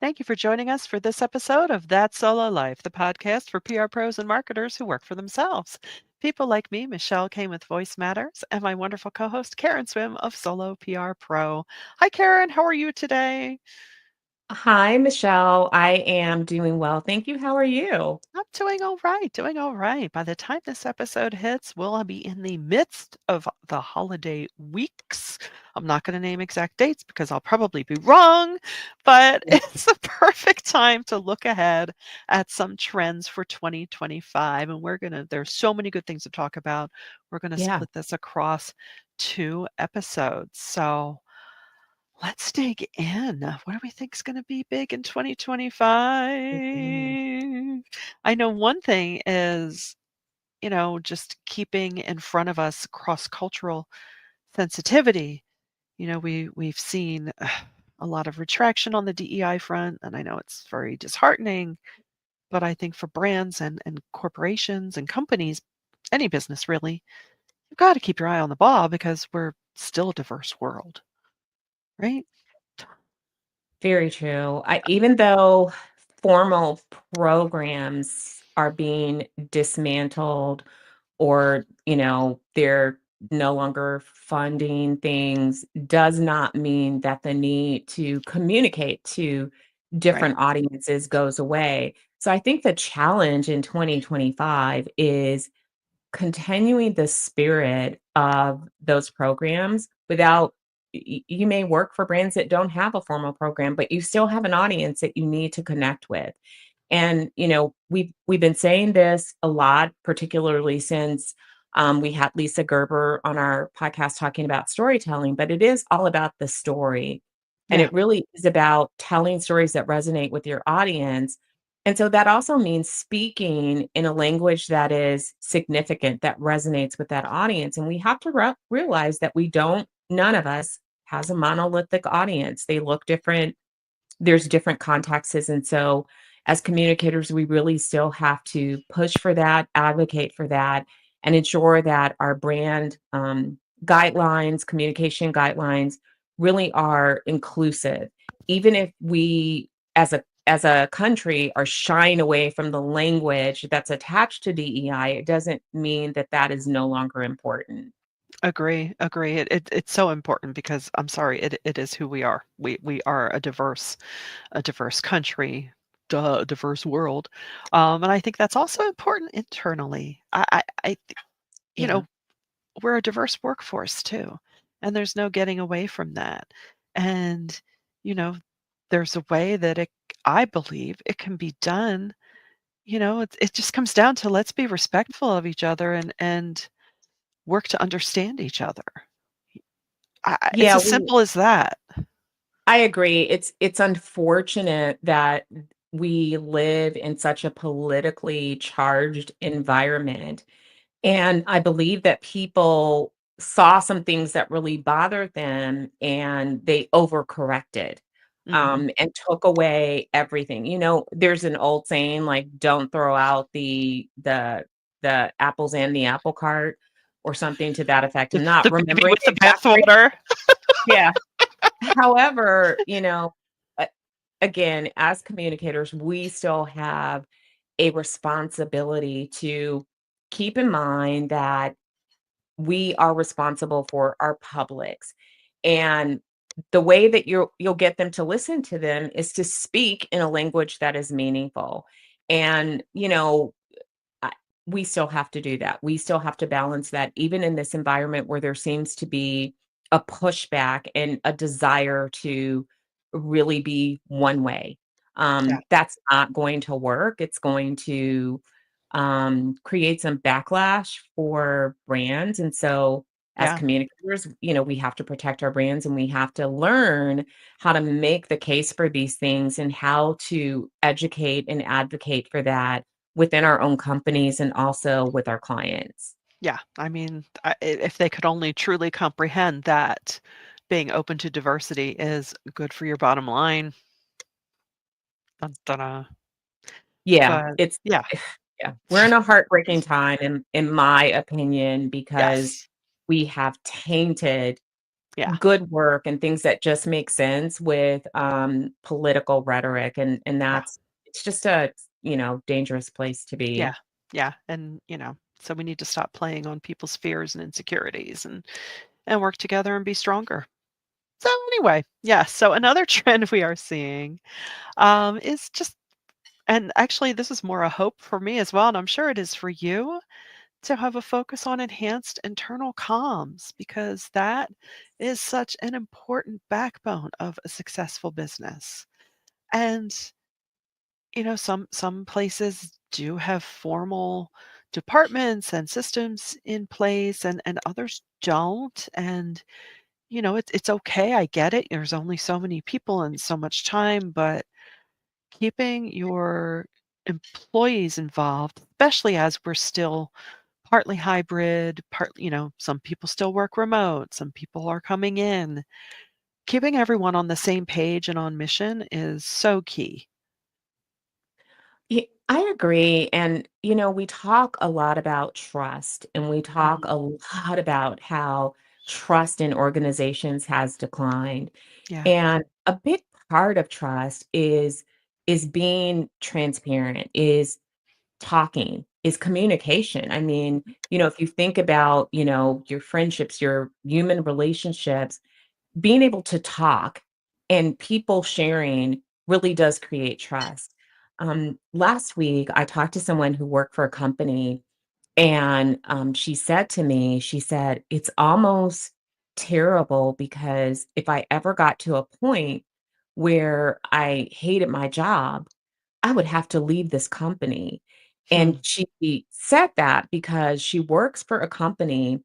Thank you for joining us for this episode of That Solo Life, the podcast for PR pros and marketers who work for themselves. People like me, Michelle Kane with Voice Matters, and my wonderful co host, Karen Swim of Solo PR Pro. Hi, Karen. How are you today? Hi, Michelle. I am doing well. Thank you. How are you? I'm doing all right, doing all right. By the time this episode hits, we'll be in the midst of the holiday weeks. I'm not going to name exact dates because I'll probably be wrong, but Yeah. it's the perfect time to look ahead at some trends for 2025. And there's so many good things to talk about. We're going to Yeah. split this across 2 episodes. So let's dig in. What do we think is going to be big in Mhm. 2025? I know one thing is, just keeping in front of us cross-cultural sensitivity. We've seen a lot of retraction on the DEI front, and I know it's very disheartening, but I think for brands and corporations and companies, any business really, you've got to keep your eye on the ball because we're still a diverse world, right? Very true. Even though formal programs are being dismantled or, they're no longer funding things, does not mean that the need to communicate to Right. different audiences goes away. So I think the challenge in 2025 is continuing the spirit of those programs without you may work for brands that don't have a formal program, but you still have an audience that you need to connect with. And we've been saying this a lot, particularly since we had Lisa Gerber on our podcast talking about storytelling, but it is all about the story. And Yeah. it really is about telling stories that resonate with your audience. And so that also means speaking in a language that is significant, that resonates with that audience. And we have to realize that none of us has a monolithic audience. They look different. There's different contexts. And so as communicators, we really still have to push for that, advocate for that, and ensure that our brand guidelines, communication guidelines really are inclusive. Even if we as a country are shying away from the language that's attached to DEI, it doesn't mean that that is no longer important. Agree, agree. It's so important because I'm sorry, it is who we are. We are a diverse country, duh, a diverse world. And I think that's also important internally. You Yeah. know, we're a diverse workforce too, and there's no getting away from that. And, you know, there's a way that I believe it can be done. It just comes down to let's be respectful of each other and work to understand each other. It's Yeah, as simple as that. I agree. It's unfortunate that we live in such a politically charged environment. And I believe that people saw some things that really bothered them and they overcorrected Mhm. and took away everything. There's an old saying like don't throw out the apples and the apple cart or something to that effect. The I'm not the baby remembering with the exactly. bathwater. Yeah. However, a again, as communicators, we still have a responsibility to keep in mind that we are responsible for our publics. And the way that you'll get them to listen to them is to speak in a language that is meaningful. And, I we still have to do that. We still have to balance that even in this environment where there seems to be a pushback and a desire to really be one way. Yeah, That's not going to work. It's going to create some backlash for brands. And so as yeah, communicators, we have to protect our brands and we have to learn how to make the case for these things and how to educate and advocate for that within our own companies and also with our clients. yeah. I mean, if they could only truly comprehend that being open to diversity is good for your bottom line. Dun, dun, Yeah, but it's yeah, yeah, we're in a heartbreaking time in my opinion because yes. we have tainted Yeah. good work and things that just make sense with political rhetoric, and Yeah. that's it's just a dangerous place to Yeah. be. Yeah. And, so we need to stop playing on people's fears and insecurities and work together and be stronger. So anyway, yeah. So another trend we are seeing is just, and actually this is more a hope for me as well, and I'm sure it is for you, to have a focus on enhanced internal comms because that is such an important backbone of a successful business. And some places do have formal departments and systems in place and others don't. And it's okay. I get it. There's only so many people and so much time, but keeping your employees involved, especially as we're still partly hybrid, some people still work remote, some people are coming in. Keeping everyone on the same page and on mission is so key. I agree. And, we talk a lot about trust and we talk Mhm. a lot about how trust in organizations has declined. Yeah. And a big part of trust is being transparent, is talking, is communication. I mean, if you think about, your friendships, your human relationships, being able to talk and people sharing really does create trust. Last week, I talked to someone who worked for a company, and she said to me, she said, it's almost terrible because if I ever got to a point where I hated my job, I would have to leave this company. Hmm. And she said that because she works for a company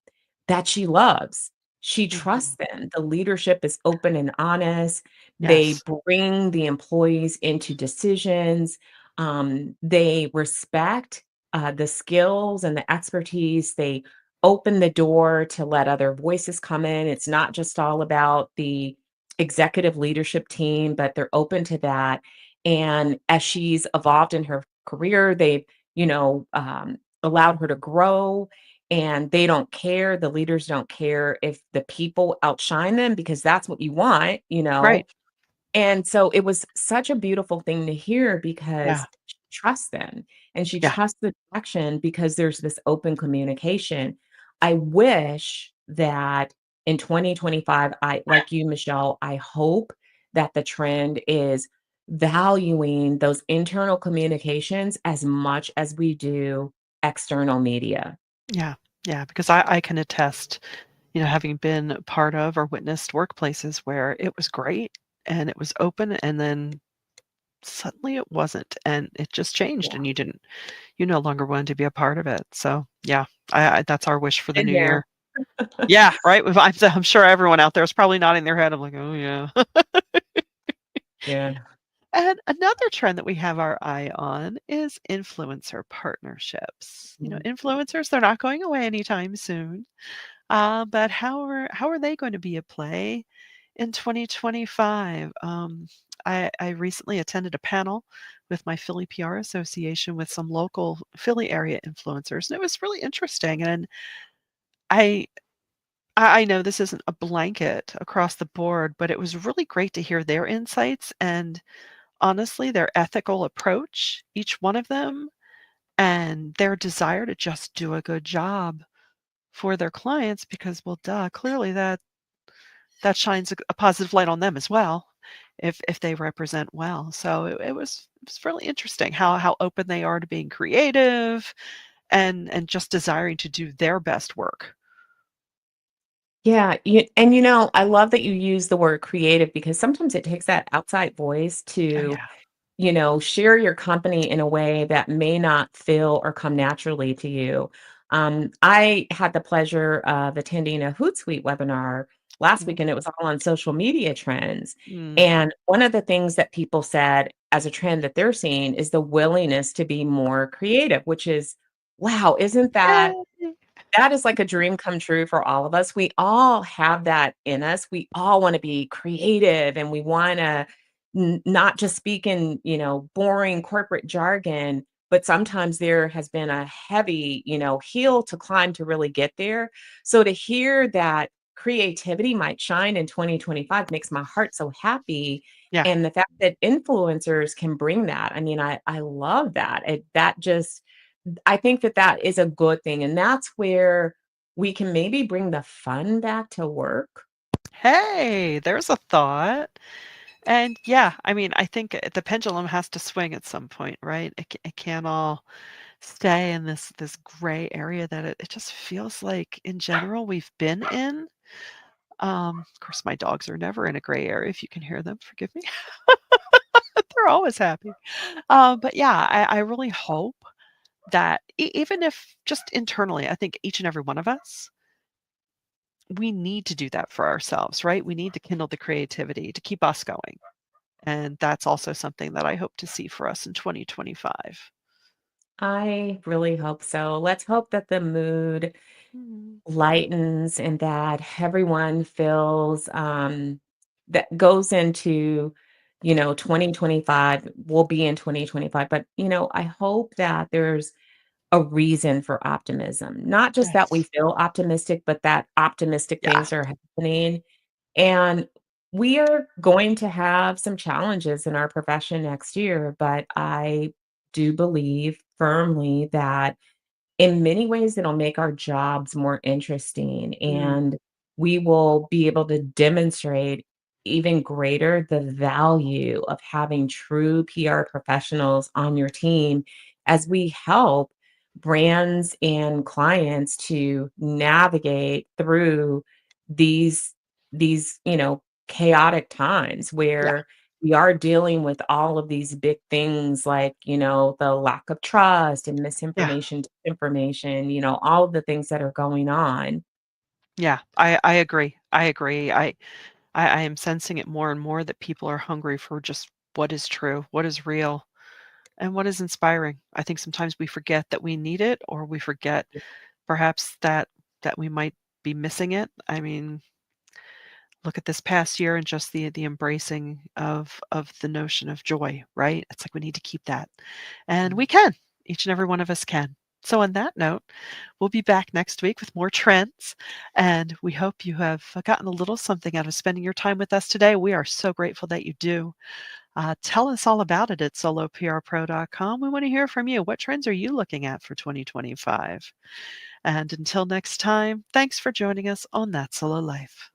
that she loves. She trusts Mhm. them. The leadership is open and honest. They Yes. bring the employees into decisions. They respect the skills and the expertise. They open the door to let other voices come in. It's not just all about the executive leadership team, but they're open to that. And as she's evolved in her career, they've, allowed her to grow, and they don't care. The leaders don't care if the people outshine them because that's what you want. Right. And so it was such a beautiful thing to hear Yeah. because she trusts them and she Yeah. trusts the direction because there's this open communication. I wish that in 2025, like you, Michelle, I hope that the trend is valuing those internal communications as much as we do external media. Yeah. Yeah. Because I can attest, having been a part of or witnessed workplaces where it was great and it was open and then suddenly it wasn't and it just changed and you no longer wanted to be a part of it. So yeah, I that's our wish for the In new there. year. Yeah, right? I'm sure everyone out there is probably nodding their head. I'm like, "Oh, yeah." Yeah. And another trend that we have our eye on is influencer partnerships. Influencers, they're not going away anytime soon. But how are they going to be at play in 2025? I recently attended a panel with my Philly PR association with some local Philly area influencers, and it was really interesting. And I I know this isn't a blanket across the board, but it was really great to hear their insights and honestly their ethical approach, each one of them, and their desire to just do a good job for their clients because, well, duh, clearly that shines a positive light on them as well if they represent well. So it was really interesting how open they are to being creative and just desiring to do their best work. Yeah, I love that you use the word creative because sometimes it takes that outside voice Oh, to, yeah. share your company in a way that may not feel or come naturally to you. I had the pleasure of attending a Hootsuite webinar last week, Mm, and it was all on social media trends. mm. And one of the things that people said as a trend that they're seeing is the willingness to be more creative, which is, wow, isn't Yay. that is like a dream come true for all of us. We all have that in us. We all want to be creative and we want to not just speak in, boring corporate jargon, but sometimes there has been a heavy, hill to climb to really get there. So to hear that creativity might shine in 2025 makes my heart so happy. Yeah. And the fact that influencers can bring that, I mean, I love that. That just, I think that that is a good thing. And that's where we can maybe bring the fun back to work. Hey, there's a thought. And yeah, I mean, I think the pendulum has to swing at some point, right? It can't all stay in this gray area that it just feels like in general we've been in. Of course, my dogs are never in a gray area. If you can hear them, forgive me. They're always happy. But yeah, I really hope that even if just internally, I think each and every one of us, we need to do that for ourselves, right? We need to kindle the creativity to keep us going. And that's also something that I hope to see for us in 2025. I really hope so. Let's hope that the mood Mhm. lightens and that everyone feels that goes into 2025 will be in 2025, but I hope that there's a reason for optimism, not just that we Yes. feel optimistic, but that optimistic Yeah. things are happening. And we are going to have some challenges in our profession next year, but I do believe firmly that in many ways, it'll make our jobs more interesting, Mm. and we will be able to demonstrate even greater the value of having true PR professionals on your team as we help brands and clients to navigate through these chaotic times Yeah. where we are dealing with all of these big things like, the lack of trust and Yeah. misinformation, disinformation, all of the things that are going on. Yeah. I agree. I agree. I am sensing it more and more that people are hungry for just what is true, what is real, and what is inspiring. I think sometimes we forget that we need it, or we forget perhaps that we might be missing it. I mean, look at this past year and just the embracing of the notion of joy, right? It's like we need to keep that. And we can. Each and every one of us can. So on that note, we'll be back next week with more trends, and we hope you have gotten a little something out of spending your time with us today. We are so grateful that you do. Tell us all about it at soloprpro.com. We want to hear from you. What trends are you looking at for 2025? And until next time, thanks for joining us on That Solo Life.